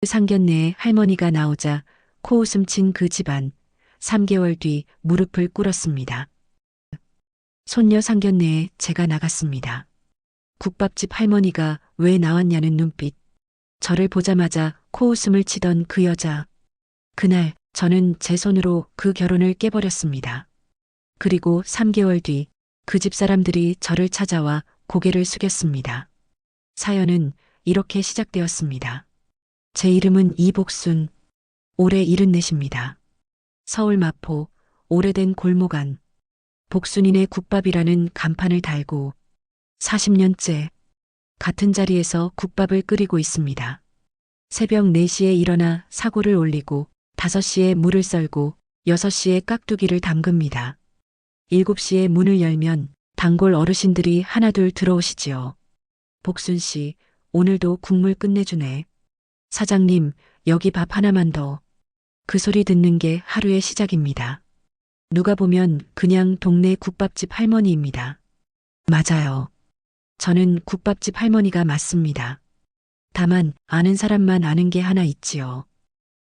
상견례에 할머니가 나오자 코웃음 친 그 집안. 3개월 뒤 무릎을 꿇었습니다. 손녀 상견례에 제가 나갔습니다. 국밥집 할머니가 왜 나왔냐는 눈빛. 저를 보자마자 코웃음을 치던 그 여자. 그날 저는 제 손으로 그 결혼을 깨버렸습니다. 그리고 3개월 뒤 그 집 사람들이 저를 찾아와 고개를 숙였습니다. 사연은 이렇게 시작되었습니다. 제 이름은 이복순. 올해 74입니다. 서울 마포 오래된 골목 안 복순이네 국밥이라는 간판을 달고 40년째 같은 자리에서 국밥을 끓이고 있습니다. 새벽 4시에 일어나 사고를 올리고 5시에 물을 썰고 6시에 깍두기를 담급니다. 7시에 문을 열면 단골 어르신들이 하나둘 들어오시지요. 복순 씨, 오늘도 국물 끝내주네. 사장님, 여기 밥 하나만 더. 그 소리 듣는 게 하루의 시작입니다. 누가 보면 그냥 동네 국밥집 할머니입니다. 맞아요. 저는 국밥집 할머니가 맞습니다. 다만 아는 사람만 아는 게 하나 있지요.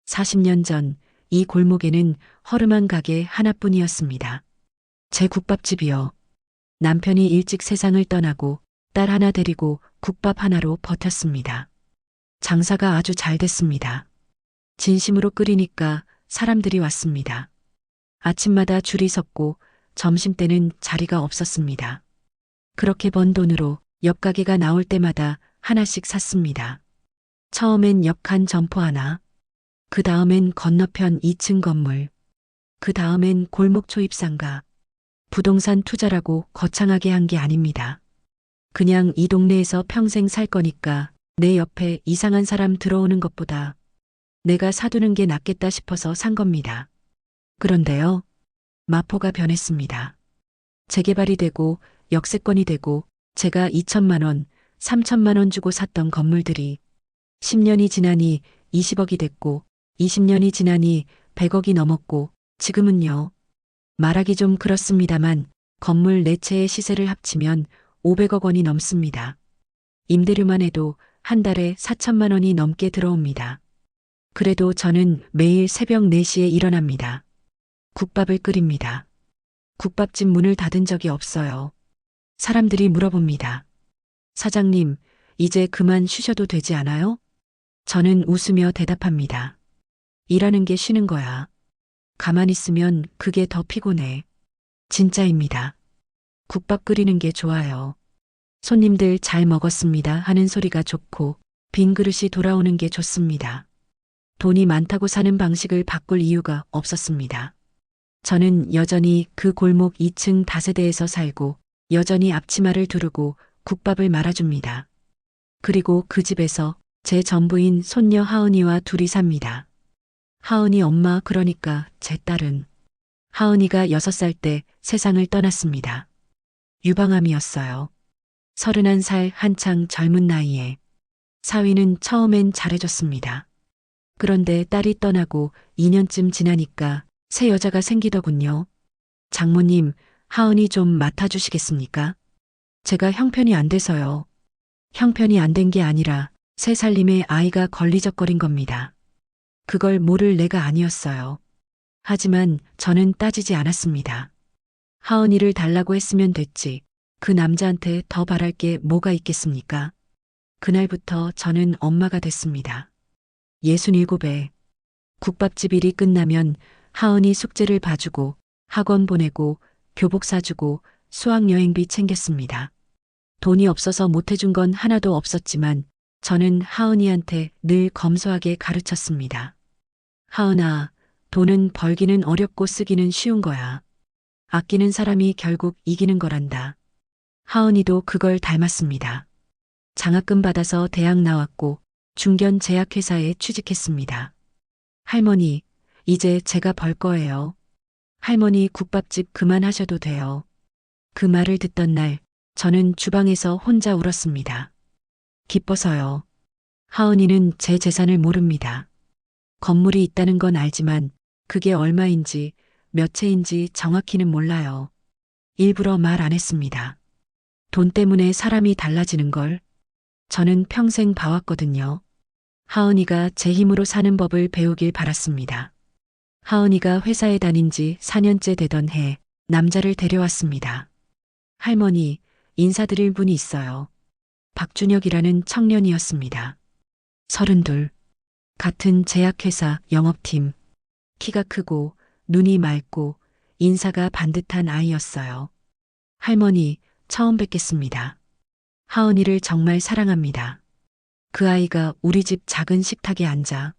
40년 전 이 골목에는 허름한 가게 하나뿐이었습니다. 제 국밥집이요. 남편이 일찍 세상을 떠나고 딸 하나 데리고 국밥 하나로 버텼습니다. 장사가 아주 잘 됐습니다. 진심으로 끓이니까 사람들이 왔습니다. 아침마다 줄이 섰고 점심때는 자리가 없었습니다. 그렇게 번 돈으로 옆 가게가 나올 때마다 하나씩 샀습니다. 처음엔 옆칸 점포 하나, 그 다음엔 건너편 2층 건물, 그 다음엔 골목 초입상가. 부동산 투자라고 거창하게 한 게 아닙니다. 그냥 이 동네에서 평생 살 거니까 내 옆에 이상한 사람 들어오는 것보다 내가 사두는 게 낫겠다 싶어서 산 겁니다. 그런데요, 마포가 변했습니다. 재개발이 되고 역세권이 되고 제가 2천만 원, 3천만 원 주고 샀던 건물들이 10년이 지나니 20억이 됐고 20년이 지나니 100억이 넘었고 지금은요. 말하기 좀 그렇습니다만 건물 4채의 시세를 합치면 500억 원이 넘습니다. 임대료만 해도 한 달에 4천만 원이 넘게 들어옵니다. 그래도 저는 매일 새벽 4시에 일어납니다. 국밥을 끓입니다. 국밥집 문을 닫은 적이 없어요. 사람들이 물어봅니다. 사장님, 이제 그만 쉬셔도 되지 않아요? 저는 웃으며 대답합니다. 일하는 게 쉬는 거야. 가만히 있으면 그게 더 피곤해. 진짜입니다. 국밥 끓이는 게 좋아요. 손님들 잘 먹었습니다 하는 소리가 좋고 빈 그릇이 돌아오는 게 좋습니다. 돈이 많다고 사는 방식을 바꿀 이유가 없었습니다. 저는 여전히 그 골목 2층 다세대에서 살고 여전히 앞치마를 두르고 국밥을 말아줍니다. 그리고 그 집에서 제 전부인 손녀 하은이와 둘이 삽니다. 하은이 엄마 그러니까 제 딸은 하은이가 6살 때 세상을 떠났습니다. 유방암이었어요. 31살 한창 젊은 나이에. 사위는 처음엔 잘해줬습니다. 그런데 딸이 떠나고 2년쯤 지나니까 새 여자가 생기더군요. 장모님, 하은이 좀 맡아주시겠습니까? 제가 형편이 안 돼서요. 형편이 안 된 게 아니라 새 살림에 아이가 걸리적거린 겁니다. 그걸 모를 내가 아니었어요. 하지만 저는 따지지 않았습니다. 하은이를 달라고 했으면 됐지. 그 남자한테 더 바랄 게 뭐가 있겠습니까? 그날부터 저는 엄마가 됐습니다. 67에 국밥집 일이 끝나면 하은이 숙제를 봐주고 학원 보내고 교복 사주고 수학여행비 챙겼습니다. 돈이 없어서 못해준 건 하나도 없었지만 저는 하은이한테 늘 검소하게 가르쳤습니다. 하은아, 돈은 벌기는 어렵고 쓰기는 쉬운 거야. 아끼는 사람이 결국 이기는 거란다. 하은이도 그걸 닮았습니다. 장학금 받아서 대학 나왔고 중견 제약회사에 취직했습니다. 할머니, 이제 제가 벌 거예요. 할머니 국밥집 그만하셔도 돼요. 그 말을 듣던 날 저는 주방에서 혼자 울었습니다. 기뻐서요. 하은이는 제 재산을 모릅니다. 건물이 있다는 건 알지만 그게 얼마인지 몇 채인지 정확히는 몰라요. 일부러 말 안 했습니다. 돈 때문에 사람이 달라지는 걸 저는 평생 봐왔거든요. 하은이가 제 힘으로 사는 법을 배우길 바랐습니다. 하은이가 회사에 다닌 지 4년째 되던 해 남자를 데려왔습니다. 할머니, 인사드릴 분이 있어요. 박준혁이라는 청년이었습니다. 32. 같은 제약회사 영업팀. 키가 크고 눈이 맑고 인사가 반듯한 아이였어요. 할머니, 처음 뵙겠습니다. 하은이를 정말 사랑합니다. 그 아이가 우리 집 작은 식탁에 앉아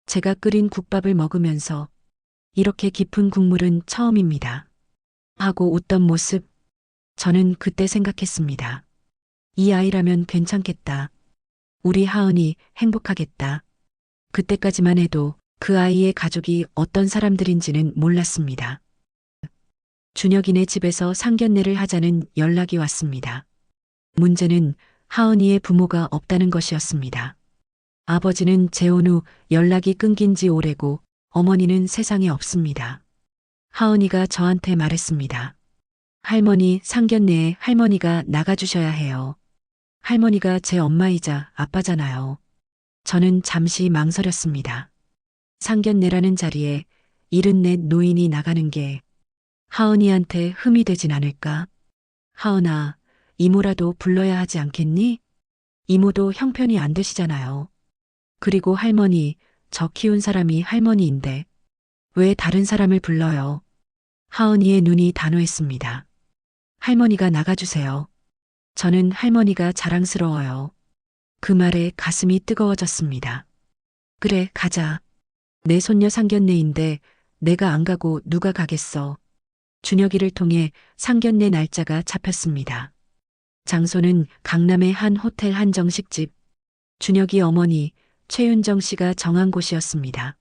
제가 끓인 국밥을 먹으면서 이렇게 깊은 국물은 처음입니다. 하고 웃던 모습, 저는 그때 생각했습니다. 이 아이라면 괜찮겠다. 우리 하은이 행복하겠다. 그때까지만 해도 그 아이의 가족이 어떤 사람들인지는 몰랐습니다. 준혁이네 집에서 상견례를 하자는 연락이 왔습니다. 문제는 하은이의 부모가 없다는 것이었습니다. 아버지는 재혼 후 연락이 끊긴 지 오래고 어머니는 세상에 없습니다. 하은이가 저한테 말했습니다. 할머니 상견례에 할머니가 나가주셔야 해요. 할머니가 제 엄마이자 아빠잖아요. 저는 잠시 망설였습니다. 상견례라는 자리에 74 노인이 나가는 게 하은이한테 흠이 되진 않을까? 하은아, 이모라도 불러야 하지 않겠니? 이모도 형편이 안 되시잖아요. 그리고 할머니, 저 키운 사람이 할머니인데 왜 다른 사람을 불러요? 하은이의 눈이 단호했습니다. 할머니가 나가주세요. 저는 할머니가 자랑스러워요. 그 말에 가슴이 뜨거워졌습니다. 그래, 가자. 내 손녀 상견례인데 내가 안 가고 누가 가겠어. 준혁이를 통해 상견례 날짜가 잡혔습니다. 장소는 강남의 한 호텔 한정식집. 준혁이 어머니 최윤정 씨가 정한 곳이었습니다.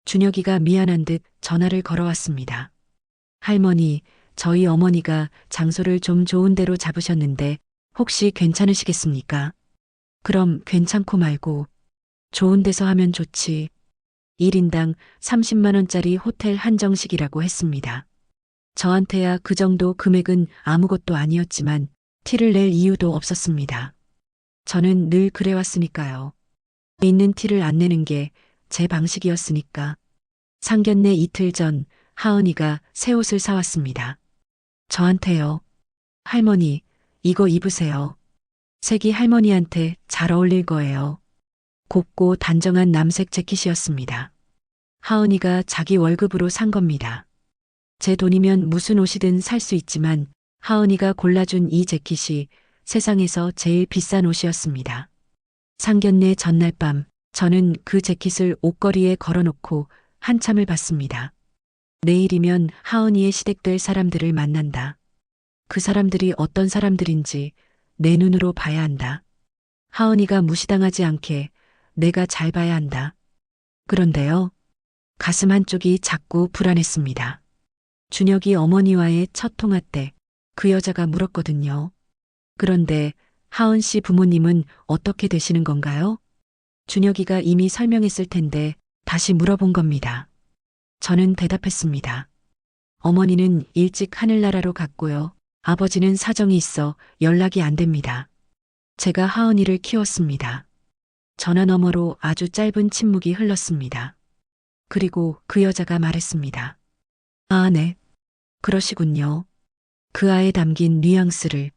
준혁이가 미안한 듯 전화를 걸어왔습니다. 할머니, 저희 어머니가 장소를 좀 좋은 데로 잡으셨는데 혹시 괜찮으시겠습니까? 그럼 괜찮고 말고 좋은 데서 하면 좋지. 1인당 30만 원짜리 호텔 한정식이라고 했습니다. 저한테야 그 정도 금액은 아무것도 아니었지만 티를 낼 이유도 없었습니다. 저는 늘 그래왔으니까요. 있는 티를 안 내는 게 제 방식이었으니까. 상견례 이틀 전 하은이가 새 옷을 사왔습니다. 저한테요. 할머니, 이거 입으세요. 색이 할머니한테 잘 어울릴 거예요. 곱고 단정한 남색 재킷이었습니다. 하은이가 자기 월급으로 산 겁니다. 제 돈이면 무슨 옷이든 살 수 있지만 하은이가 골라준 이 재킷이 세상에서 제일 비싼 옷이었습니다. 상견례 전날 밤 저는 그 재킷을 옷걸이에 걸어놓고 한참을 봤습니다. 내일이면 하은이의 시댁될 사람들을 만난다. 그 사람들이 어떤 사람들인지 내 눈으로 봐야 한다. 하은이가 무시당하지 않게 내가 잘 봐야 한다. 그런데요. 가슴 한쪽이 자꾸 불안했습니다. 준혁이 어머니와의 첫 통화 때 그 여자가 물었거든요. 그런데 하은 씨 부모님은 어떻게 되시는 건가요? 준혁이가 이미 설명했을 텐데 다시 물어본 겁니다. 저는 대답했습니다. 어머니는 일찍 하늘나라로 갔고요. 아버지는 사정이 있어 연락이 안 됩니다. 제가 하은이를 키웠습니다. 전화 너머로 아주 짧은 침묵이 흘렀습니다. 그리고 그 여자가 말했습니다. 아, 네. 그러시군요. 그 아에 담긴 뉘앙스를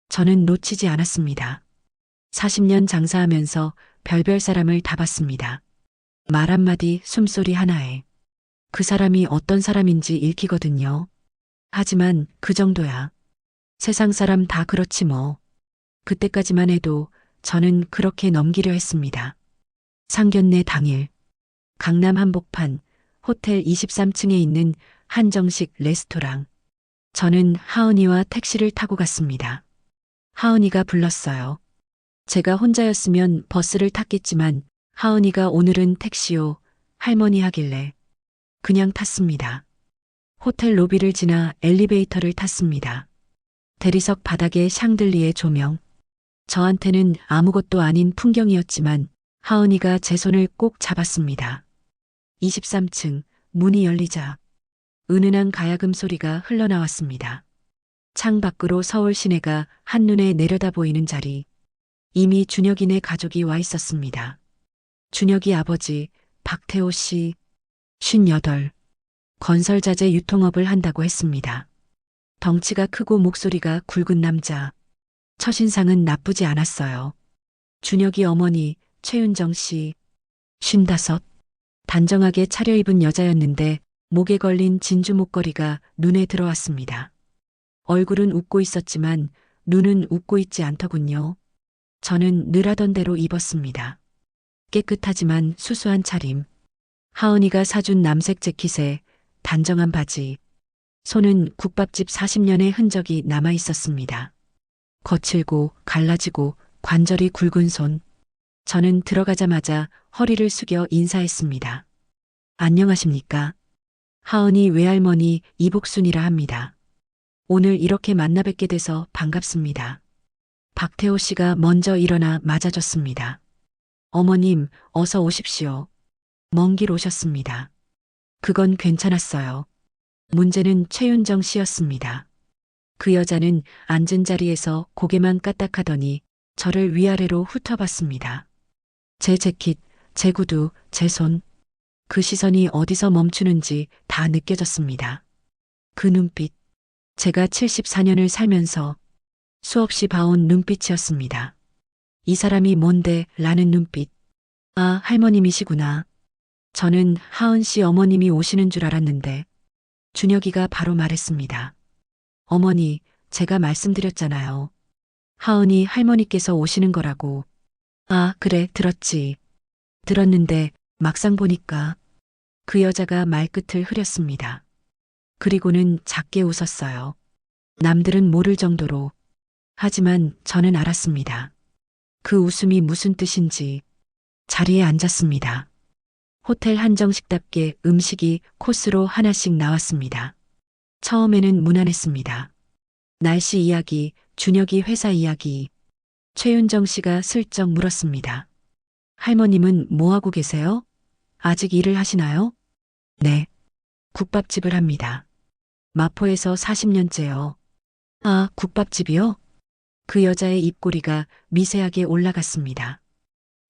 저는 놓치지 않았습니다. 40년 장사하면서 별별 사람을 다 봤습니다. 말 한마디, 숨소리 하나에 그 사람이 어떤 사람인지 읽히거든요. 하지만 그 정도야. 세상 사람 다 그렇지 뭐. 그때까지만 해도 저는 그렇게 넘기려 했습니다. 상견례 당일 강남 한복판 호텔 23층에 있는 한정식 레스토랑. 저는 하은이와 택시를 타고 갔습니다. 하은이가 불렀어요. 제가 혼자였으면 버스를 탔겠지만 하은이가 오늘은 택시요, 할머니 하길래 그냥 탔습니다. 호텔 로비를 지나 엘리베이터를 탔습니다. 대리석 바닥에 샹들리에 조명. 저한테는 아무것도 아닌 풍경이었지만 하은이가 제 손을 꼭 잡았습니다. 23층 문이 열리자 은은한 가야금 소리가 흘러나왔습니다. 창 밖으로 서울 시내가 한눈에 내려다 보이는 자리. 이미 준혁이네 가족이 와 있었습니다. 준혁이 아버지 박태호 씨 58. 건설자재 유통업을 한다고 했습니다. 덩치가 크고 목소리가 굵은 남자. 첫인상은 나쁘지 않았어요. 준혁이 어머니 최윤정 씨 55. 단정하게 차려입은 여자였는데 목에 걸린 진주 목걸이가 눈에 들어왔습니다. 얼굴은 웃고 있었지만 눈은 웃고 있지 않더군요. 저는 늘 하던 대로 입었습니다. 깨끗하지만 수수한 차림. 하은이가 사준 남색 재킷에 단정한 바지. 손은 국밥집 40년의 흔적이 남아 있었습니다. 거칠고 갈라지고 관절이 굵은 손. 저는 들어가자마자 허리를 숙여 인사했습니다. 안녕하십니까? 하은이 외할머니 이복순이라 합니다. 오늘 이렇게 만나 뵙게 돼서 반갑습니다. 박태호 씨가 먼저 일어나 맞아줬습니다. 어머님, 어서 오십시오. 먼 길 오셨습니다. 그건 괜찮았어요. 문제는 최윤정 씨였습니다. 그 여자는 앉은 자리에서 고개만 까딱하더니 저를 위아래로 훑어봤습니다. 제 재킷, 제 구두, 제 손. 그 시선이 어디서 멈추는지 다 느껴졌습니다. 그 눈빛. 제가 74년을 살면서 수없이 봐온 눈빛이었습니다. 이 사람이 뭔데 라는 눈빛. 아, 할머님이시구나. 저는 하은 씨 어머님이 오시는 줄 알았는데 준혁이가 바로 말했습니다. 어머니, 제가 말씀드렸잖아요. 하은이 할머니께서 오시는 거라고. 아, 그래, 들었지. 들었는데 막상 보니까 그 여자가 말끝을 흐렸습니다. 그리고는 작게 웃었어요. 남들은 모를 정도로. 하지만 저는 알았습니다. 그 웃음이 무슨 뜻인지. 자리에 앉았습니다. 호텔 한정식답게 음식이 코스로 하나씩 나왔습니다. 처음에는 무난했습니다. 날씨 이야기, 준혁이 회사 이야기. 최윤정 씨가 슬쩍 물었습니다. 할머님은 뭐하고 계세요? 아직 일을 하시나요? 네. 국밥집을 합니다. 마포에서 40년째요. 아, 국밥집이요? 그 여자의 입꼬리가 미세하게 올라갔습니다.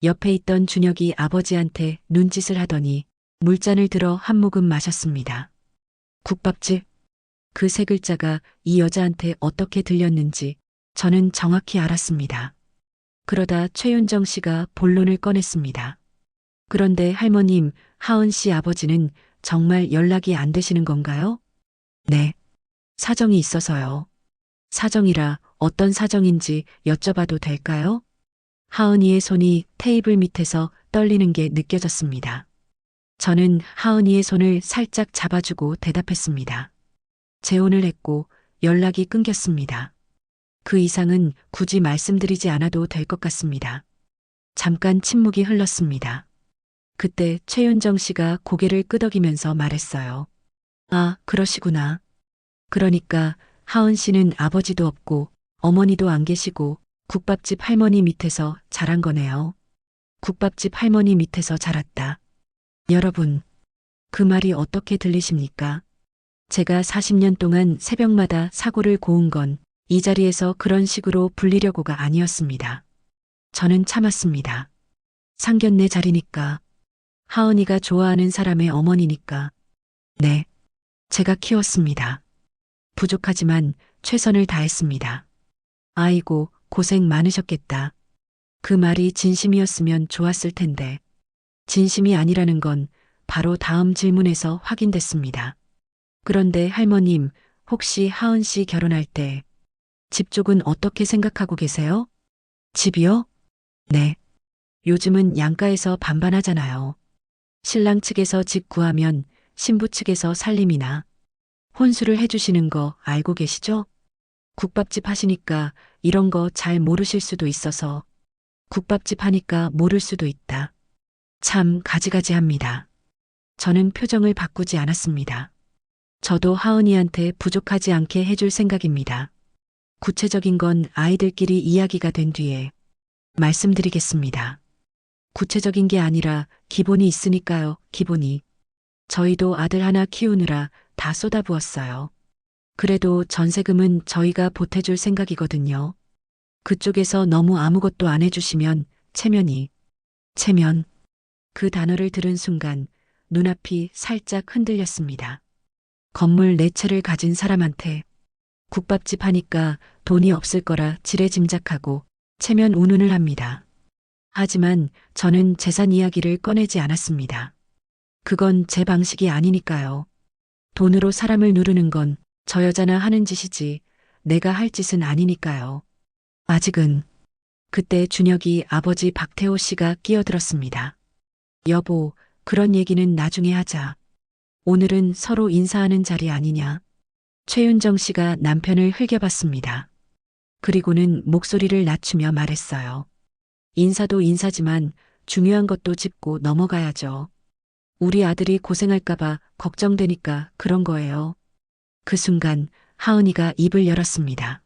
옆에 있던 준혁이 아버지한테 눈짓을 하더니 물잔을 들어 한 모금 마셨습니다. 국밥집? 그 세 글자가 이 여자한테 어떻게 들렸는지 저는 정확히 알았습니다. 그러다 최윤정 씨가 본론을 꺼냈습니다. 그런데 할머님, 하은 씨 아버지는 정말 연락이 안 되시는 건가요? 네. 사정이 있어서요. 사정이라 어떤 사정인지 여쭤봐도 될까요? 하은이의 손이 테이블 밑에서 떨리는 게 느껴졌습니다. 저는 하은이의 손을 살짝 잡아주고 대답했습니다. 재혼을 했고 연락이 끊겼습니다. 그 이상은 굳이 말씀드리지 않아도 될 것 같습니다. 잠깐 침묵이 흘렀습니다. 그때 최윤정 씨가 고개를 끄덕이면서 말했어요. 아, 그러시구나. 그러니까 하은 씨는 아버지도 없고 어머니도 안 계시고 국밥집 할머니 밑에서 자란 거네요. 국밥집 할머니 밑에서 자랐다. 여러분, 그 말이 어떻게 들리십니까? 제가 40년 동안 새벽마다 사고를 고운 건 이 자리에서 그런 식으로 불리려고가 아니었습니다. 저는 참았습니다. 상견례 자리니까. 하은이가 좋아하는 사람의 어머니니까. 네, 제가 키웠습니다. 부족하지만 최선을 다했습니다. 아이고, 고생 많으셨겠다. 그 말이 진심이었으면 좋았을 텐데. 진심이 아니라는 건 바로 다음 질문에서 확인됐습니다. 그런데 할머님, 혹시 하은 씨 결혼할 때 집 쪽은 어떻게 생각하고 계세요? 집이요? 네. 요즘은 양가에서 반반하잖아요. 신랑 측에서 집 구하면 신부 측에서 살림이나 혼수를 해주시는 거 알고 계시죠? 국밥집 하시니까 이런 거 잘 모르실 수도 있어서 국밥집 하니까 모를 수도 있다. 참 가지가지합니다. 저는 표정을 바꾸지 않았습니다. 저도 하은이한테 부족하지 않게 해줄 생각입니다. 구체적인 건 아이들끼리 이야기가 된 뒤에 말씀드리겠습니다. 구체적인 게 아니라 기본이 있으니까요, 기본이. 저희도 아들 하나 키우느라 다 쏟아부었어요. 그래도 전세금은 저희가 보태줄 생각이거든요. 그쪽에서 너무 아무것도 안 해주시면 체면. 그 단어를 들은 순간 눈앞이 살짝 흔들렸습니다. 건물 4채를 가진 사람한테 국밥집 하니까 돈이 없을 거라 지레짐작하고 체면 운운을 합니다. 하지만 저는 재산 이야기를 꺼내지 않았습니다. 그건 제 방식이 아니니까요. 돈으로 사람을 누르는 건 저 여자나 하는 짓이지 내가 할 짓은 아니니까요. 아직은. 그때 준혁이 아버지 박태호 씨가 끼어들었습니다. 여보, 그런 얘기는 나중에 하자. 오늘은 서로 인사하는 자리 아니냐. 최윤정 씨가 남편을 흘겨봤습니다. 그리고는 목소리를 낮추며 말했어요. 인사도 인사지만 중요한 것도 짚고 넘어가야죠. 우리 아들이 고생할까봐 걱정되니까 그런 거예요. 그 순간 하은이가 입을 열었습니다.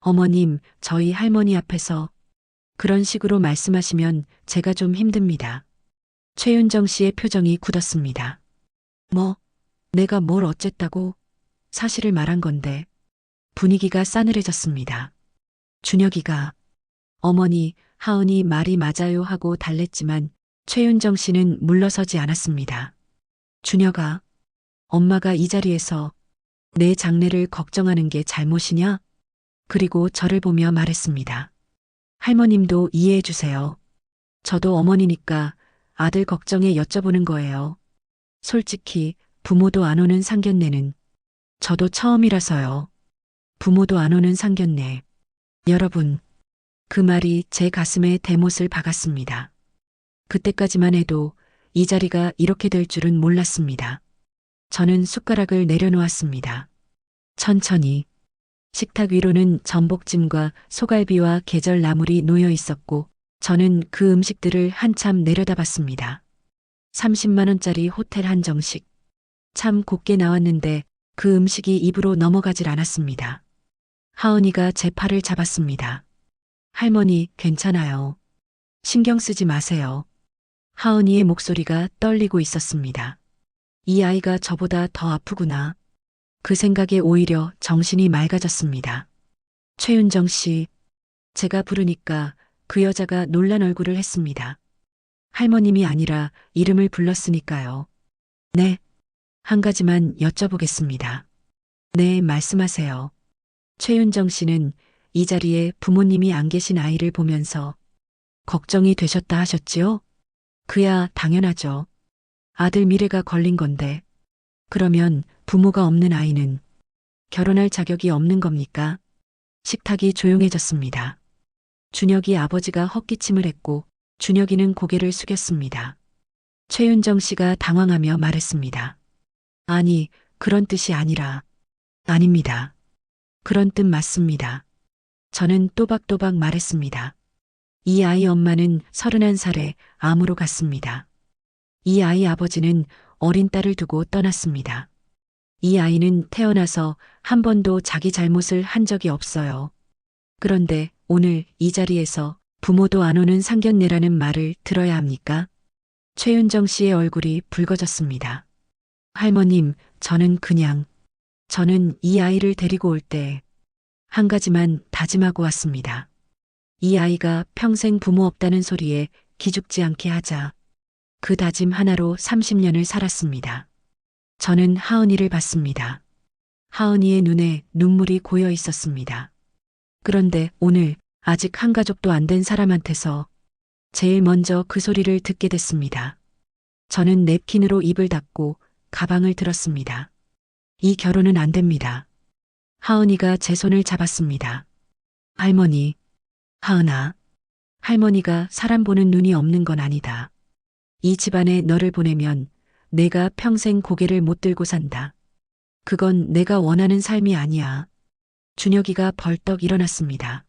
어머님, 저희 할머니 앞에서 그런 식으로 말씀하시면 제가 좀 힘듭니다. 최윤정 씨의 표정이 굳었습니다. 뭐, 내가 뭘 어쨌다고? 사실을 말한 건데. 분위기가 싸늘해졌습니다. 준혁이가 어머니, 하은이 말이 맞아요 하고 달랬지만 최윤정 씨는 물러서지 않았습니다. 준혁아, 엄마가 이 자리에서 내 장래를 걱정하는 게 잘못이냐? 그리고 저를 보며 말했습니다. 할머님도 이해해 주세요. 저도 어머니니까 아들 걱정에 여쭤보는 거예요. 솔직히 부모도 안 오는 상견례는 저도 처음이라서요. 부모도 안 오는 상견례. 여러분, 그 말이 제 가슴에 대못을 박았습니다. 그때까지만 해도 이 자리가 이렇게 될 줄은 몰랐습니다. 저는 숟가락을 내려놓았습니다. 천천히. 식탁 위로는 전복찜과 소갈비와 계절 나물이 놓여 있었고 저는 그 음식들을 한참 내려다봤습니다. 30만 원짜리 호텔 한정식. 참 곱게 나왔는데 그 음식이 입으로 넘어가질 않았습니다. 하은이가 제 팔을 잡았습니다. 할머니, 괜찮아요. 신경 쓰지 마세요. 하은이의 목소리가 떨리고 있었습니다. 이 아이가 저보다 더 아프구나. 그 생각에 오히려 정신이 맑아졌습니다. 최윤정 씨, 제가 부르니까 그 여자가 놀란 얼굴을 했습니다. 할머님이 아니라 이름을 불렀으니까요. 네. 한 가지만 여쭤보겠습니다. 네, 말씀하세요. 최윤정 씨는 이 자리에 부모님이 안 계신 아이를 보면서 걱정이 되셨다 하셨지요? 그야 당연하죠. 아들 미래가 걸린 건데. 그러면 부모가 없는 아이는 결혼할 자격이 없는 겁니까? 식탁이 조용해졌습니다. 준혁이 아버지가 헛기침을 했고 준혁이는 고개를 숙였습니다. 최윤정 씨가 당황하며 말했습니다. 아니, 그런 뜻이 아니라. 아닙니다. 그런 뜻 맞습니다. 저는 또박또박 말했습니다. 이 아이 엄마는 31살에 암으로 갔습니다. 이 아이 아버지는 어린 딸을 두고 떠났습니다. 이 아이는 태어나서 한 번도 자기 잘못을 한 적이 없어요. 그런데 오늘 이 자리에서 부모도 안 오는 상견례라는 말을 들어야 합니까? 최윤정 씨의 얼굴이 붉어졌습니다. 할머님, 저는 이 아이를 데리고 올 때 한 가지만 다짐하고 왔습니다. 이 아이가 평생 부모 없다는 소리에 기죽지 않게 하자. 그 다짐 하나로 30년을 살았습니다. 저는 하은이를 봤습니다. 하은이의 눈에 눈물이 고여 있었습니다. 그런데 오늘 아직 한 가족도 안 된 사람한테서 제일 먼저 그 소리를 듣게 됐습니다. 저는 냅킨으로 입을 닫고 가방을 들었습니다. 이 결혼은 안 됩니다. 하은이가 제 손을 잡았습니다. 할머니, 하은아, 할머니가 사람 보는 눈이 없는 건 아니다. 이 집안에 너를 보내면 내가 평생 고개를 못 들고 산다. 그건 내가 원하는 삶이 아니야. 준혁이가 벌떡 일어났습니다.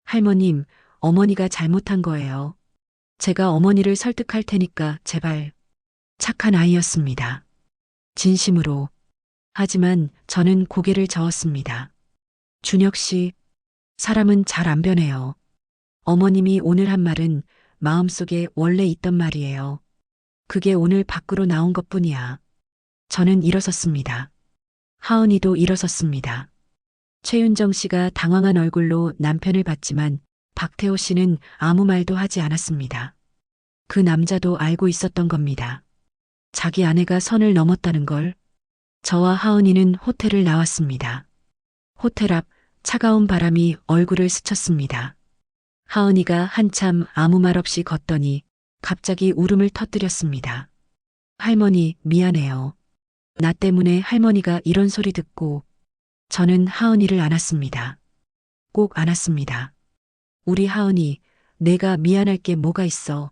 할머님, 어머니가 잘못한 거예요. 제가 어머니를 설득할 테니까 제발. 착한 아이였습니다. 진심으로. 하지만 저는 고개를 저었습니다. 준혁 씨, 사람은 잘 안 변해요. 어머님이 오늘 한 말은 마음속에 원래 있던 말이에요. 그게 오늘 밖으로 나온 것뿐이야. 저는 일어섰습니다. 하은이도 일어섰습니다. 최윤정 씨가 당황한 얼굴로 남편을 봤지만 박태호 씨는 아무 말도 하지 않았습니다. 그 남자도 알고 있었던 겁니다. 자기 아내가 선을 넘었다는 걸. 저와 하은이는 호텔을 나왔습니다. 호텔 앞 차가운 바람이 얼굴을 스쳤습니다. 하은이가 한참 아무 말 없이 걷더니 갑자기 울음을 터뜨렸습니다. 할머니, 미안해요. 나 때문에 할머니가 이런 소리 듣고. 저는 하은이를 안았습니다. 꼭 안았습니다. 우리 하은이, 내가 미안할 게 뭐가 있어.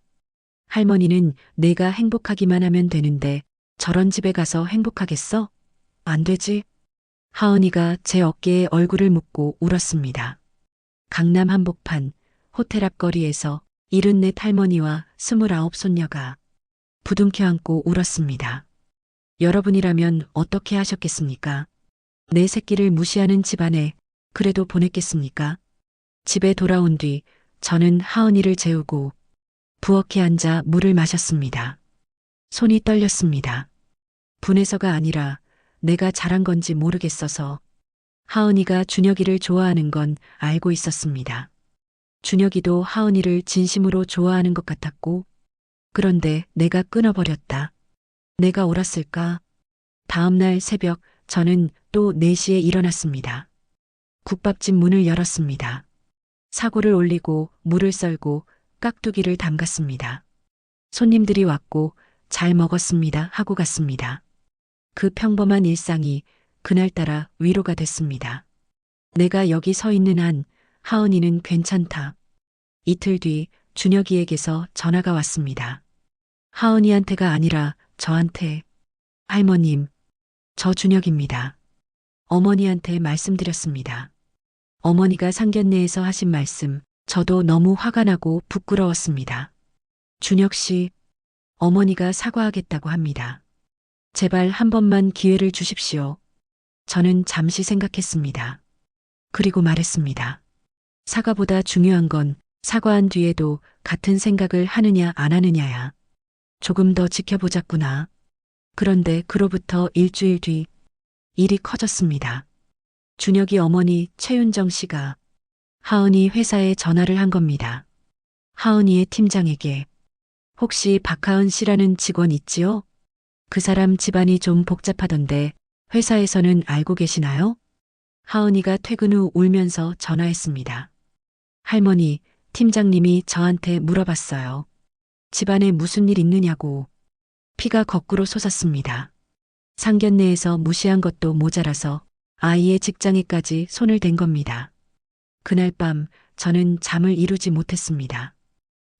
할머니는 내가 행복하기만 하면 되는데 저런 집에 가서 행복하겠어? 안 되지. 하은이가 제 어깨에 얼굴을 묻고 울었습니다. 강남 한복판 호텔 앞 거리에서 74 할머니와 29 손녀가 부둥켜 안고 울었습니다. 여러분이라면 어떻게 하셨겠습니까? 내 새끼를 무시하는 집안에 그래도 보냈겠습니까? 집에 돌아온 뒤 저는 하은이를 재우고 부엌에 앉아 물을 마셨습니다. 손이 떨렸습니다. 분해서가 아니라 내가 잘한 건지 모르겠어서. 하은이가 준혁이를 좋아하는 건 알고 있었습니다. 준혁이도 하은이를 진심으로 좋아하는 것 같았고, 그런데 내가 끊어버렸다. 내가 옳았을까? 다음 날 새벽 저는 또 4시에 일어났습니다. 국밥집 문을 열었습니다. 사고를 올리고 물을 썰고 깍두기를 담갔습니다. 손님들이 왔고 잘 먹었습니다 하고 갔습니다. 그 평범한 일상이 그날따라 위로가 됐습니다. 내가 여기 서 있는 한 하은이는 괜찮다. 이틀 뒤 준혁이에게서 전화가 왔습니다. 하은이한테가 아니라 저한테. 할머님, 저 준혁입니다. 어머니한테 말씀드렸습니다. 어머니가 상견례에서 하신 말씀, 저도 너무 화가 나고 부끄러웠습니다. 준혁 씨, 어머니가 사과하겠다고 합니다. 제발 한 번만 기회를 주십시오. 저는 잠시 생각했습니다. 그리고 말했습니다. 사과보다 중요한 건 사과한 뒤에도 같은 생각을 하느냐 안 하느냐야. 조금 더 지켜보자꾸나. 그런데 그로부터 일주일 뒤 일이 커졌습니다. 준혁이 어머니 최윤정 씨가 하은이 회사에 전화를 한 겁니다. 하은이의 팀장에게. 혹시 박하은 씨라는 직원 있지요? 그 사람 집안이 좀 복잡하던데 회사에서는 알고 계시나요? 하은이가 퇴근 후 울면서 전화했습니다. 할머니, 팀장님이 저한테 물어봤어요. 집안에 무슨 일 있느냐고. 피가 거꾸로 솟았습니다. 상견례에서 무시한 것도 모자라서 아이의 직장에까지 손을 댄 겁니다. 그날 밤 저는 잠을 이루지 못했습니다.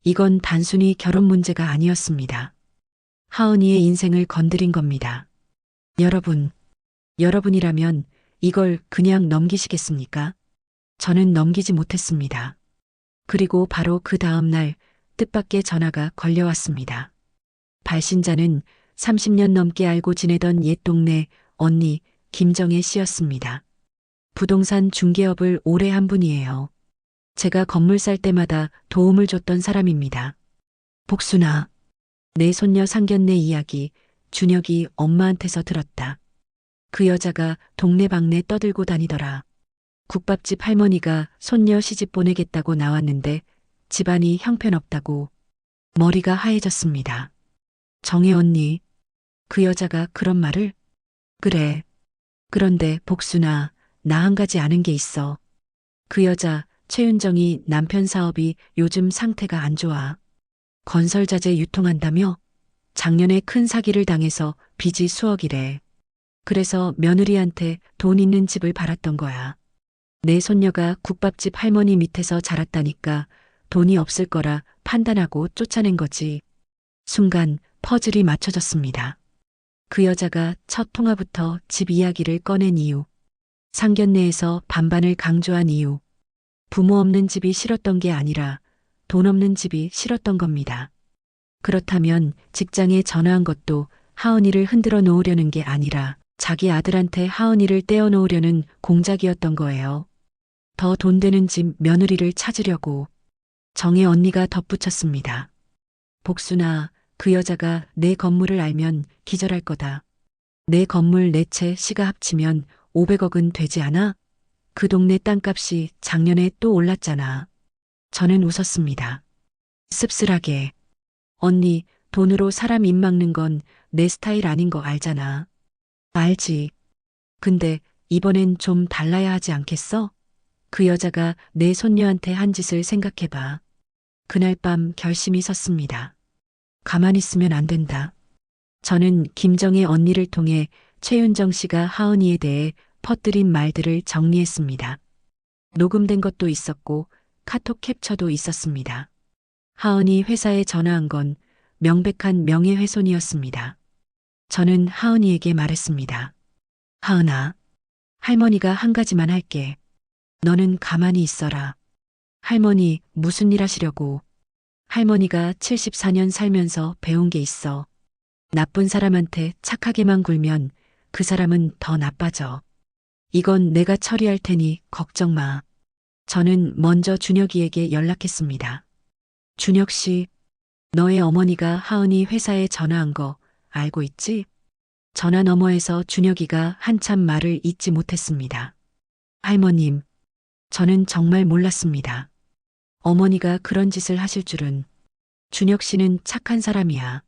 이건 단순히 결혼 문제가 아니었습니다. 하은이의 인생을 건드린 겁니다. 여러분이라면 이걸 그냥 넘기시겠습니까? 저는 넘기지 못했습니다. 그리고 바로 그 다음 날 뜻밖의 전화가 걸려왔습니다. 발신자는 30년 넘게 알고 지내던 옛 동네 언니 김정혜 씨였습니다. 부동산 중개업을 오래 한 분이에요. 제가 건물 살 때마다 도움을 줬던 사람입니다. 복순아, 내 손녀 상견례 이야기 준혁이 엄마한테서 들었다. 그 여자가 동네방네 떠들고 다니더라. 국밥집 할머니가 손녀 시집 보내겠다고 나왔는데 집안이 형편없다고. 머리가 하얘졌습니다. 정혜 언니, 그 여자가 그런 말을? 그래. 그런데 복순아, 나 한 가지 아는 게 있어. 그 여자 최윤정이 남편 사업이 요즘 상태가 안 좋아. 건설자재 유통한다며? 작년에 큰 사기를 당해서 빚이 수억이래. 그래서 며느리한테 돈 있는 집을 팔았던 거야. 내 손녀가 국밥집 할머니 밑에서 자랐다니까 돈이 없을 거라 판단하고 쫓아낸 거지. 순간 퍼즐이 맞춰졌습니다. 그 여자가 첫 통화부터 집 이야기를 꺼낸 이유, 상견례에서 반반을 강조한 이유, 부모 없는 집이 싫었던 게 아니라 돈 없는 집이 싫었던 겁니다. 그렇다면 직장에 전화한 것도 하은이를 흔들어 놓으려는 게 아니라 자기 아들한테 하은이를 떼어 놓으려는 공작이었던 거예요. 더 돈 되는 집 며느리를 찾으려고. 정혜 언니가 덧붙였습니다. 복순아, 그 여자가 내 건물을 알면 기절할 거다. 내 건물 네 채 시가 합치면 500억은 되지 않아? 그 동네 땅값이 작년에 또 올랐잖아. 저는 웃었습니다. 씁쓸하게. 언니, 돈으로 사람 입 막는 건 내 스타일 아닌 거 알잖아. 알지. 근데 이번엔 좀 달라야 하지 않겠어? 그 여자가 내 손녀한테 한 짓을 생각해봐. 그날 밤 결심이 섰습니다. 가만히 있으면 안 된다. 저는 김정의 언니를 통해 최윤정 씨가 하은이에 대해 퍼뜨린 말들을 정리했습니다. 녹음된 것도 있었고 카톡 캡처도 있었습니다. 하은이 회사에 전화한 건 명백한 명예훼손이었습니다. 저는 하은이에게 말했습니다. 하은아, 할머니가 한 가지만 할게. 너는 가만히 있어라. 할머니 무슨 일 하시려고? 할머니가 74년 살면서 배운 게 있어. 나쁜 사람한테 착하게만 굴면 그 사람은 더 나빠져. 이건 내가 처리할 테니 걱정 마. 저는 먼저 준혁이에게 연락했습니다. 준혁 씨, 너의 어머니가 하은이 회사에 전화한 거 알고 있지? 전화 너머에서 준혁이가 한참 말을 잇지 못했습니다. 할머님, 저는 정말 몰랐습니다. 어머니가 그런 짓을 하실 줄은. 준혁 씨는 착한 사람이야.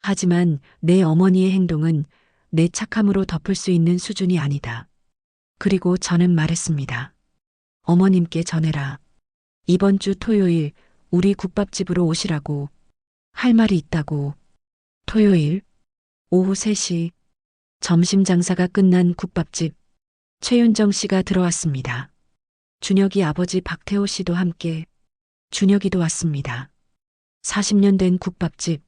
하지만 내 어머니의 행동은 내 착함으로 덮을 수 있는 수준이 아니다. 그리고 저는 말했습니다. 어머님께 전해라. 이번 주 토요일 우리 국밥집으로 오시라고. 할 말이 있다고. 토요일 오후 3시 점심 장사가 끝난 국밥집. 최윤정 씨가 들어왔습니다. 준혁이 아버지 박태호 씨도 함께. 준혁이도 왔습니다. 40년 된 국밥집.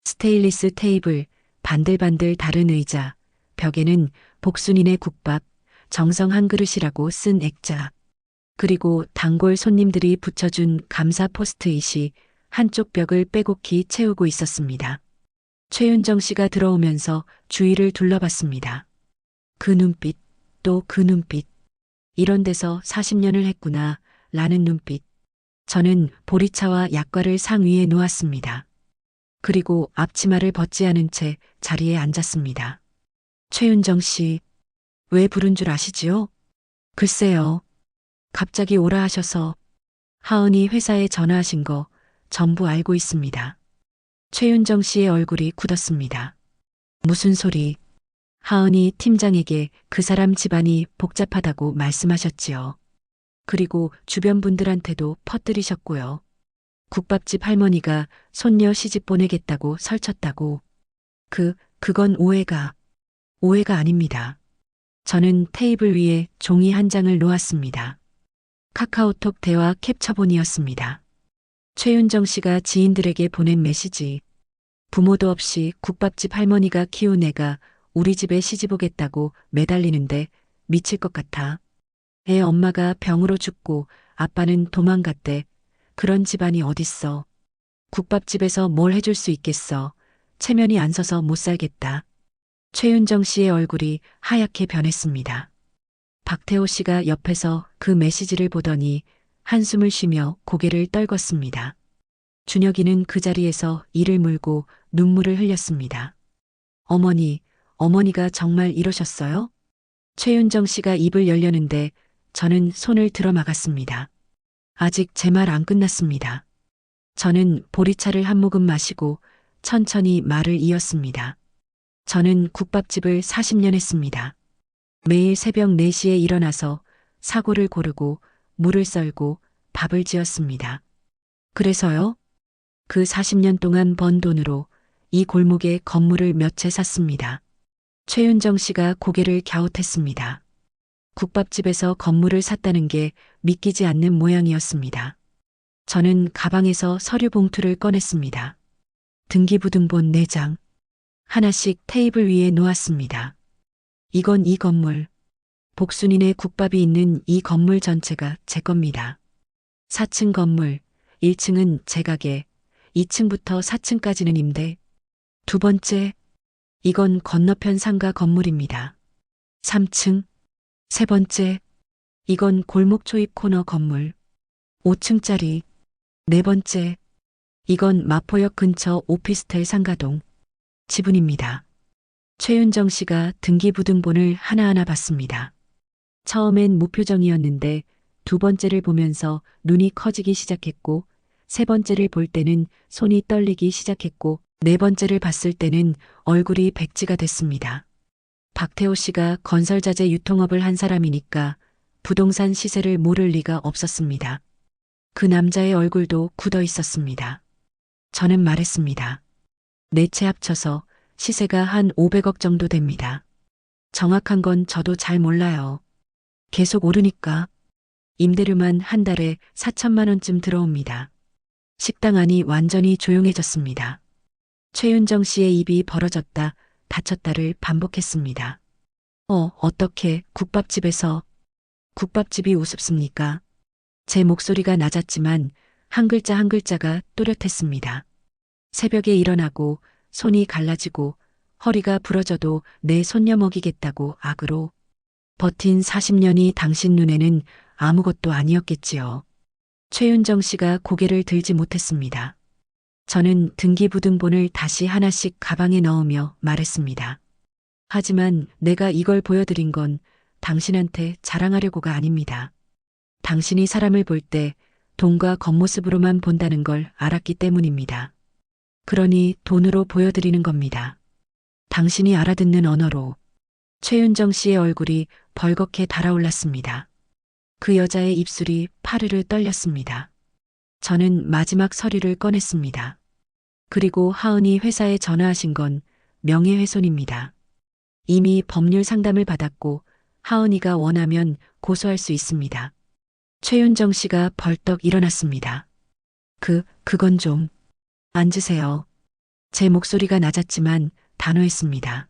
스테인리스 테이블, 반들반들 다른 의자, 벽에는 복순이네 국밥, 정성 한 그릇이라고 쓴 액자. 그리고 단골 손님들이 붙여준 감사 포스트잇이 한쪽 벽을 빼곡히 채우고 있었습니다. 최윤정 씨가 들어오면서 주위를 둘러봤습니다. 그 눈빛, 또 그 눈빛. 이런 데서 40년을 했구나, 라는 눈빛. 저는 보리차와 약과를 상 위에 놓았습니다. 그리고 앞치마를 벗지 않은 채 자리에 앉았습니다. 최윤정 씨, 왜 부른 줄 아시지요? 글쎄요. 갑자기 오라 하셔서. 하은이 회사에 전화하신 거 전부 알고 있습니다. 최윤정 씨의 얼굴이 굳었습니다. 무슨 소리? 하은이 팀장에게 그 사람 집안이 복잡하다고 말씀하셨지요. 그리고 주변 분들한테도 퍼뜨리셨고요. 국밥집 할머니가 손녀 시집 보내겠다고 설쳤다고. 그건 오해가 아닙니다. 저는 테이블 위에 종이 한 장을 놓았습니다. 카카오톡 대화 캡처본이었습니다. 최윤정 씨가 지인들에게 보낸 메시지. 부모도 없이 국밥집 할머니가 키운 애가 우리 집에 시집 오겠다고 매달리는데 미칠 것 같아. 애 엄마가 병으로 죽고 아빠는 도망갔대. 그런 집안이 어딨어. 국밥집에서 뭘 해줄 수 있겠어. 체면이 안 서서 못 살겠다. 최윤정 씨의 얼굴이 하얗게 변했습니다. 박태호 씨가 옆에서 그 메시지를 보더니 한숨을 쉬며 고개를 떨궜습니다. 준혁이는 그 자리에서 이를 물고 눈물을 흘렸습니다. 어머니가 정말 이러셨어요? 최윤정 씨가 입을 열려는데 저는 손을 들어 막았습니다. 아직 제 말 안 끝났습니다. 저는 보리차를 한 모금 마시고 천천히 말을 이었습니다. 저는 국밥집을 40년 했습니다. 매일 새벽 4시에 일어나서 사골을 고르고 물을 썰고 밥을 지었습니다. 그래서요? 그 40년 동안 번 돈으로 이 골목에 건물을 몇 채 샀습니다. 최윤정 씨가 고개를 갸웃했습니다. 국밥집에서 건물을 샀다는 게 믿기지 않는 모양이었습니다. 저는 가방에서 서류 봉투를 꺼냈습니다. 등기부등본 4장. 하나씩 테이블 위에 놓았습니다. 이건 이 건물. 복순이네 국밥이 있는 이 건물 전체가 제 겁니다. 4층 건물, 1층은 제 가게, 2층부터 4층까지는 임대. 두 번째, 이건 건너편 상가 건물입니다. 3층. 세 번째, 이건 골목 초입 코너 건물. 5층짜리. 네 번째, 이건 마포역 근처 오피스텔 상가동. 지분입니다. 최윤정 씨가 등기부등본을 하나하나 봤습니다. 처음엔 무표정이었는데 두 번째를 보면서 눈이 커지기 시작했고 세 번째를 볼 때는 손이 떨리기 시작했고 네 번째를 봤을 때는 얼굴이 백지가 됐습니다. 박태호 씨가 건설자재 유통업을 한 사람이니까 부동산 시세를 모를 리가 없었습니다. 그 남자의 얼굴도 굳어 있었습니다. 저는 말했습니다. 네 채 합쳐서 시세가 한 500억 정도 됩니다. 정확한 건 저도 잘 몰라요. 계속 오르니까 임대료만 한 달에 4천만 원쯤 들어옵니다. 식당 안이 완전히 조용해졌습니다. 최윤정 씨의 입이 벌어졌다 닫혔다를 반복했습니다. 어떻게 국밥집에서 국밥집이 우습습니까? 제 목소리가 낮았지만 한 글자 한 글자가 또렷했습니다. 새벽에 일어나고 손이 갈라지고 허리가 부러져도 내 손녀 먹이겠다고 악으로 버틴 40년이 당신 눈에는 아무것도 아니었겠지요. 최윤정 씨가 고개를 들지 못했습니다. 저는 등기부등본을 다시 하나씩 가방에 넣으며 말했습니다. 하지만 내가 이걸 보여드린 건 당신한테 자랑하려고가 아닙니다. 당신이 사람을 볼 때 돈과 겉모습으로만 본다는 걸 알았기 때문입니다. 그러니 돈으로 보여드리는 겁니다. 당신이 알아듣는 언어로. 최윤정 씨의 얼굴이 벌겋게 달아올랐습니다. 그 여자의 입술이 파르르 떨렸습니다. 저는 마지막 서류를 꺼냈습니다. 그리고 하은이 회사에 전화하신 건 명예훼손입니다. 이미 법률 상담을 받았고 하은이가 원하면 고소할 수 있습니다. 최윤정 씨가 벌떡 일어났습니다. 그건 좀. 앉으세요. 제 목소리가 낮았지만 단호했습니다.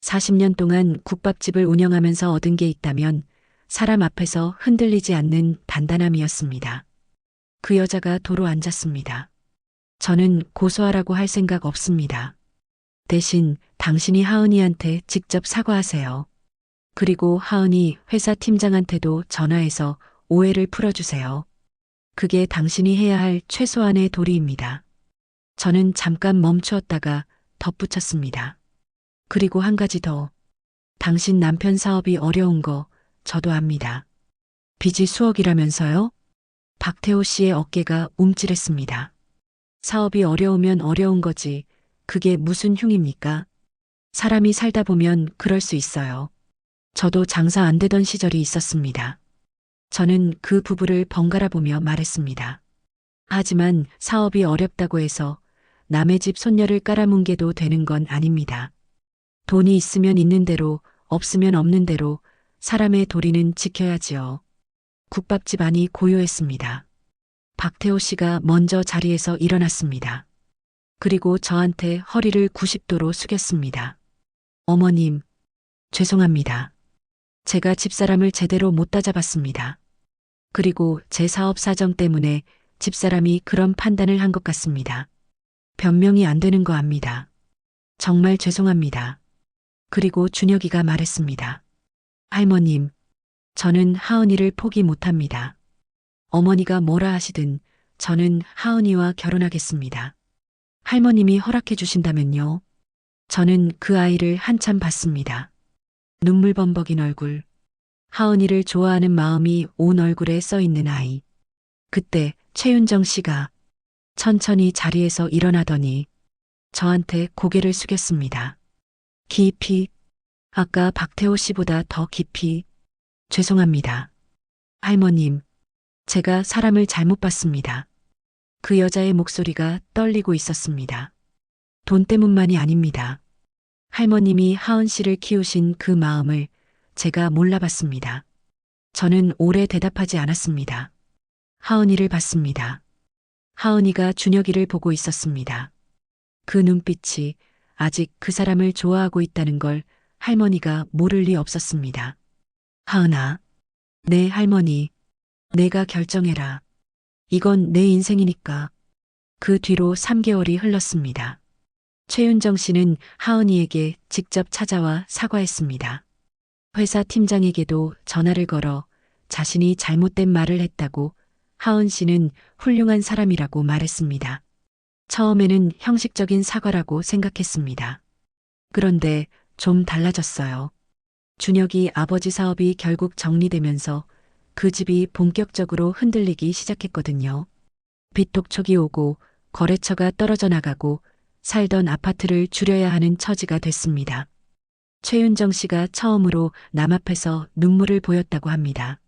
40년 동안 국밥집을 운영하면서 얻은 게 있다면 사람 앞에서 흔들리지 않는 단단함이었습니다. 그 여자가 도로 앉았습니다. 저는 고소하라고 할 생각 없습니다. 대신 당신이 하은이한테 직접 사과하세요. 그리고 하은이 회사 팀장한테도 전화해서 오해를 풀어주세요. 그게 당신이 해야 할 최소한의 도리입니다. 저는 잠깐 멈추었다가 덧붙였습니다. 그리고 한 가지 더. 당신 남편 사업이 어려운 거 저도 압니다. 빚이 수억이라면서요? 박태호 씨의 어깨가 움찔했습니다. 사업이 어려우면 어려운 거지. 그게 무슨 흉입니까? 사람이 살다 보면 그럴 수 있어요. 저도 장사 안 되던 시절이 있었습니다. 저는 그 부부를 번갈아 보며 말했습니다. 하지만 사업이 어렵다고 해서 남의 집 손녀를 깔아뭉개도 되는 건 아닙니다. 돈이 있으면 있는 대로, 없으면 없는 대로 사람의 도리는 지켜야지요. 국밥집 안이 고요했습니다. 박태호 씨가 먼저 자리에서 일어났습니다. 그리고 저한테 허리를 90도로 숙였습니다. 어머님, 죄송합니다. 제가 집사람을 제대로 못 따잡았습니다. 그리고 제 사업 사정 때문에 집사람이 그런 판단을 한 것 같습니다. 변명이 안 되는 거 압니다. 정말 죄송합니다. 그리고 준혁이가 말했습니다. 할머님, 저는 하은이를 포기 못합니다. 어머니가 뭐라 하시든 저는 하은이와 결혼하겠습니다. 할머님이 허락해 주신다면요. 저는 그 아이를 한참 봤습니다. 눈물 범벅인 얼굴, 하은이를 좋아하는 마음이 온 얼굴에 써 있는 아이. 그때 최윤정 씨가 천천히 자리에서 일어나더니 저한테 고개를 숙였습니다. 깊이, 아까 박태호 씨보다 더 깊이, 죄송합니다. 할머님, 제가 사람을 잘못 봤습니다. 그 여자의 목소리가 떨리고 있었습니다. 돈 때문만이 아닙니다. 할머님이 하은 씨를 키우신 그 마음을 제가 몰라봤습니다. 저는 오래 대답하지 않았습니다. 하은이를 봤습니다. 하은이가 준혁이를 보고 있었습니다. 그 눈빛이 아직 그 사람을 좋아하고 있다는 걸 할머니가 모를 리 없었습니다. 하은아, 네 할머니, 내가 결정해라. 이건 내 인생이니까. 그 뒤로 3개월이 흘렀습니다. 최윤정 씨는 하은이에게 직접 찾아와 사과했습니다. 회사 팀장에게도 전화를 걸어 자신이 잘못된 말을 했다고 하은 씨는 훌륭한 사람이라고 말했습니다. 처음에는 형식적인 사과라고 생각했습니다. 그런데 좀 달라졌어요. 준혁이 아버지 사업이 결국 정리되면서 그 집이 본격적으로 흔들리기 시작했거든요. 빚독촉이 오고 거래처가 떨어져 나가고 살던 아파트를 줄여야 하는 처지가 됐습니다. 최윤정 씨가 처음으로 남 앞에서 눈물을 보였다고 합니다.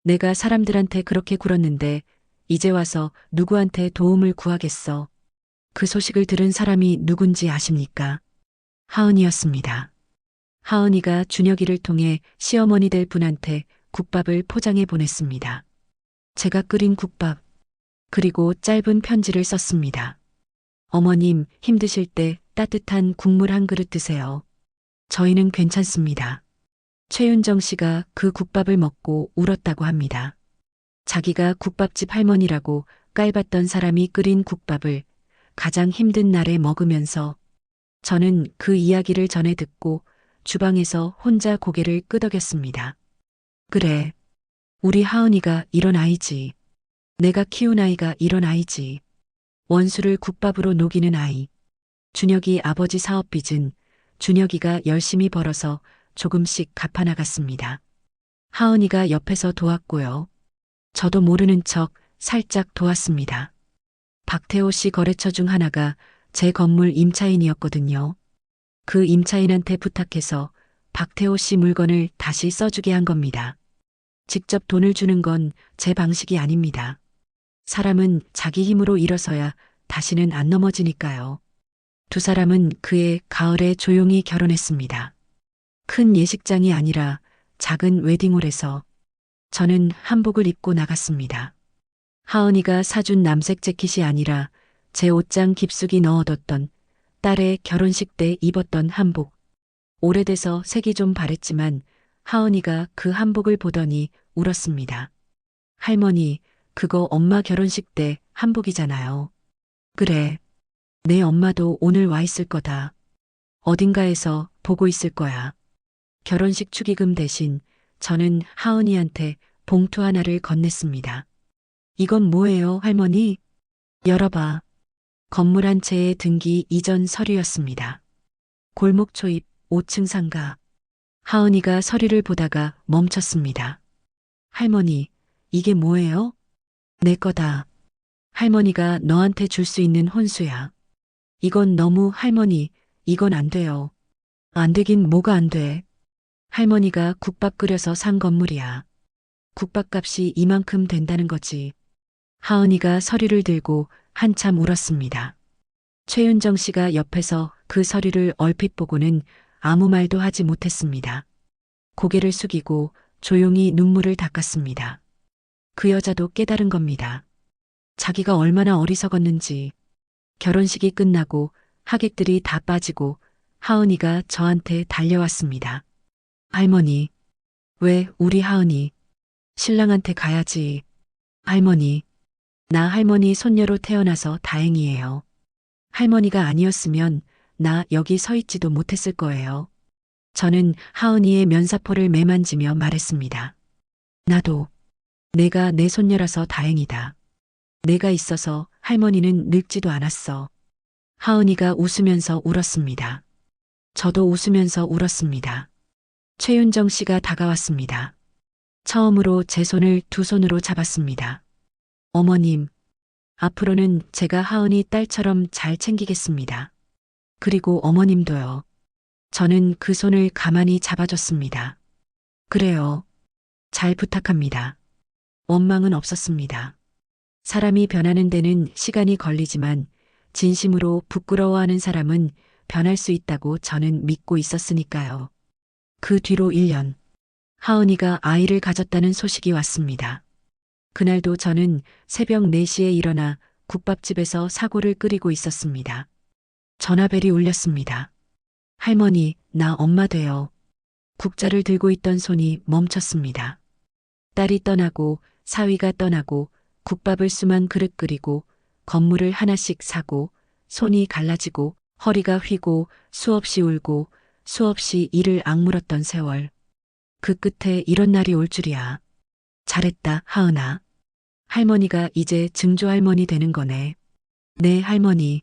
내가 사람들한테 그렇게 굴었는데 이제 와서 누구한테 도움을 구하겠어. 그 소식을 들은 사람이 누군지 아십니까? 하은이였습니다. 하은이가 준혁이를 통해 시어머니 될 분한테 국밥을 포장해 보냈습니다. 제가 끓인 국밥, 그리고 짧은 편지를 썼습니다. 어머님, 힘드실 때 따뜻한 국물 한 그릇 드세요. 저희는 괜찮습니다. 최윤정 씨가 그 국밥을 먹고 울었다고 합니다. 자기가 국밥집 할머니라고 깔봤던 사람이 끓인 국밥을 가장 힘든 날에 먹으면서 저는 그 이야기를 전해 듣고 주방에서 혼자 고개를 끄덕였습니다. 그래, 우리 하은이가 이런 아이지. 내가 키운 아이가 이런 아이지. 원수를 국밥으로 녹이는 아이. 준혁이 아버지 사업 빚은 준혁이가 열심히 벌어서 조금씩 갚아나갔습니다. 하은이가 옆에서 도왔고요. 저도 모르는 척 살짝 도왔습니다. 박태호 씨 거래처 중 하나가 제 건물 임차인이었거든요. 그 임차인한테 부탁해서 박태호 씨 물건을 다시 써주게 한 겁니다. 직접 돈을 주는 건 제 방식이 아닙니다. 사람은 자기 힘으로 일어서야 다시는 안 넘어지니까요. 두 사람은 그해 가을에 조용히 결혼했습니다. 큰 예식장이 아니라 작은 웨딩홀에서 저는 한복을 입고 나갔습니다. 하은이가 사준 남색 재킷이 아니라 제 옷장 깊숙이 넣어뒀던 딸의 결혼식 때 입었던 한복. 오래돼서 색이 좀 바랬지만 하은이가 그 한복을 보더니 울었습니다. 할머니, 그거 엄마 결혼식 때 한복이잖아요. 그래. 내 엄마도 오늘 와 있을 거다. 어딘가에서 보고 있을 거야. 결혼식 축의금 대신 저는 하은이한테 봉투 하나를 건넸습니다. 이건 뭐예요, 할머니? 열어봐. 건물 한 채의 등기 이전 서류였습니다. 골목 초입 5층 상가. 하은이가 서류를 보다가 멈췄습니다. 할머니, 이게 뭐예요? 내 거다. 할머니가 너한테 줄 수 있는 혼수야. 이건 너무 할머니, 이건 안 돼요. 안 되긴 뭐가 안 돼. 할머니가 국밥 끓여서 산 건물이야. 국밥값이 이만큼 된다는 거지. 하은이가 서류를 들고 한참 울었습니다. 최윤정 씨가 옆에서 그 서류를 얼핏 보고는 아무 말도 하지 못했습니다. 고개를 숙이고 조용히 눈물을 닦았습니다. 그 여자도 깨달은 겁니다. 자기가 얼마나 어리석었는지. 결혼식이 끝나고 하객들이 다 빠지고 하은이가 저한테 달려왔습니다. 할머니, 왜 우리 하은이? 신랑한테 가야지. 할머니, 나 할머니 손녀로 태어나서 다행이에요. 할머니가 아니었으면 나 여기 서 있지도 못했을 거예요. 저는 하은이의 면사포를 매만지며 말했습니다. 나도. 내가 내 손녀라서 다행이다. 내가 있어서 할머니는 늙지도 않았어. 하은이가 웃으면서 울었습니다. 저도 웃으면서 울었습니다. 최윤정 씨가 다가왔습니다. 처음으로 제 손을 두 손으로 잡았습니다. 어머님, 앞으로는 제가 하은이 딸처럼 잘 챙기겠습니다. 그리고 어머님도요. 저는 그 손을 가만히 잡아줬습니다. 그래요. 잘 부탁합니다. 원망은 없었습니다. 사람이 변하는 데는 시간이 걸리지만 진심으로 부끄러워하는 사람은 변할 수 있다고 저는 믿고 있었으니까요. 그 뒤로 1년. 하은이가 아이를 가졌다는 소식이 왔습니다. 그날도 저는 새벽 4시에 일어나 국밥집에서 사골을 끓이고 있었습니다. 전화벨이 울렸습니다. 할머니, 나 엄마 돼요. 국자를 들고 있던 손이 멈췄습니다. 딸이 떠나고 사위가 떠나고 국밥을 수만 그릇 끓이고 건물을 하나씩 사고 손이 갈라지고 허리가 휘고 수없이 울고 수없이 이를 악물었던 세월. 그 끝에 이런 날이 올 줄이야. 잘했다, 하은아. 할머니가 이제 증조할머니 되는 거네. 네, 할머니.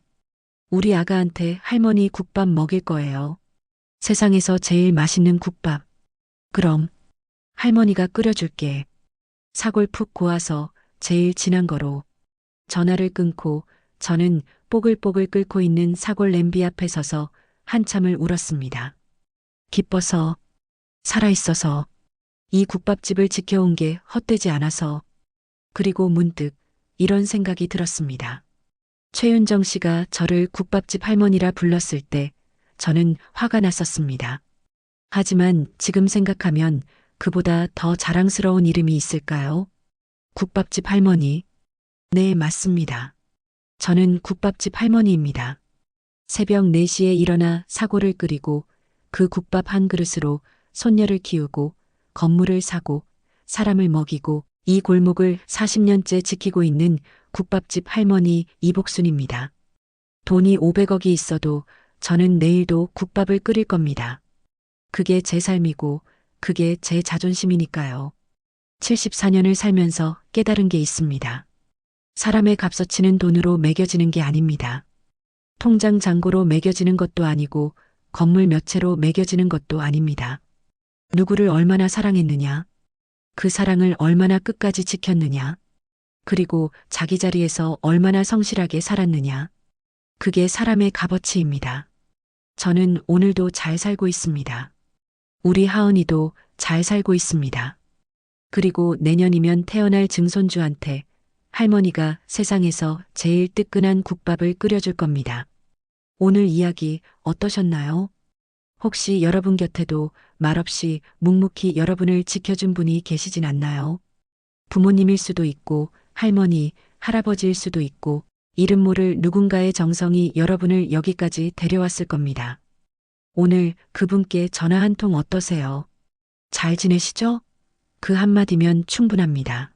우리 아가한테 할머니 국밥 먹일 거예요. 세상에서 제일 맛있는 국밥. 그럼 할머니가 끓여줄게. 사골 푹 고아서 제일 진한 거로. 전화를 끊고 저는 뽀글뽀글 끓고 있는 사골 냄비 앞에 서서 한참을 울었습니다. 기뻐서, 살아있어서, 이 국밥집을 지켜온 게 헛되지 않아서, 그리고 문득 이런 생각이 들었습니다. 최윤정 씨가 저를 국밥집 할머니라 불렀을 때 저는 화가 났었습니다. 하지만 지금 생각하면 그보다 더 자랑스러운 이름이 있을까요? 국밥집 할머니. 네, 맞습니다. 저는 국밥집 할머니입니다. 새벽 4시에 일어나 사골을 끓이고 그 국밥 한 그릇으로 손녀를 키우고 건물을 사고 사람을 먹이고 이 골목을 40년째 지키고 있는 국밥집 할머니 이복순입니다. 돈이 500억이 있어도 저는 내일도 국밥을 끓일 겁니다. 그게 제 삶이고 그게 제 자존심이니까요. 74년을 살면서 깨달은 게 있습니다. 사람의 값어치는 돈으로 매겨지는 게 아닙니다. 통장 잔고로 매겨지는 것도 아니고 건물 몇 채로 매겨지는 것도 아닙니다. 누구를 얼마나 사랑했느냐, 그 사랑을 얼마나 끝까지 지켰느냐, 그리고 자기 자리에서 얼마나 성실하게 살았느냐, 그게 사람의 값어치입니다. 저는 오늘도 잘 살고 있습니다. 우리 하은이도 잘 살고 있습니다. 그리고 내년이면 태어날 증손주한테 할머니가 세상에서 제일 뜨끈한 국밥을 끓여줄 겁니다. 오늘 이야기 어떠셨나요? 혹시 여러분 곁에도 말없이 묵묵히 여러분을 지켜준 분이 계시진 않나요? 부모님일 수도 있고 할머니, 할아버지일 수도 있고 이름 모를 누군가의 정성이 여러분을 여기까지 데려왔을 겁니다. 오늘 그분께 전화 한 통 어떠세요? 잘 지내시죠? 그 한마디면 충분합니다.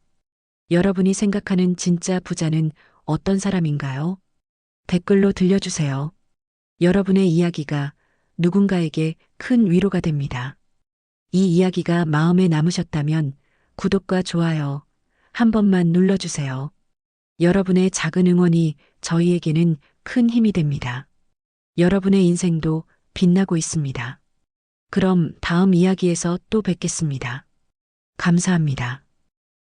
여러분이 생각하는 진짜 부자는 어떤 사람인가요? 댓글로 들려주세요. 여러분의 이야기가 누군가에게 큰 위로가 됩니다. 이 이야기가 마음에 남으셨다면 구독과 좋아요 한 번만 눌러주세요. 여러분의 작은 응원이 저희에게는 큰 힘이 됩니다. 여러분의 인생도 빛나고 있습니다. 그럼 다음 이야기에서 또 뵙겠습니다. 감사합니다.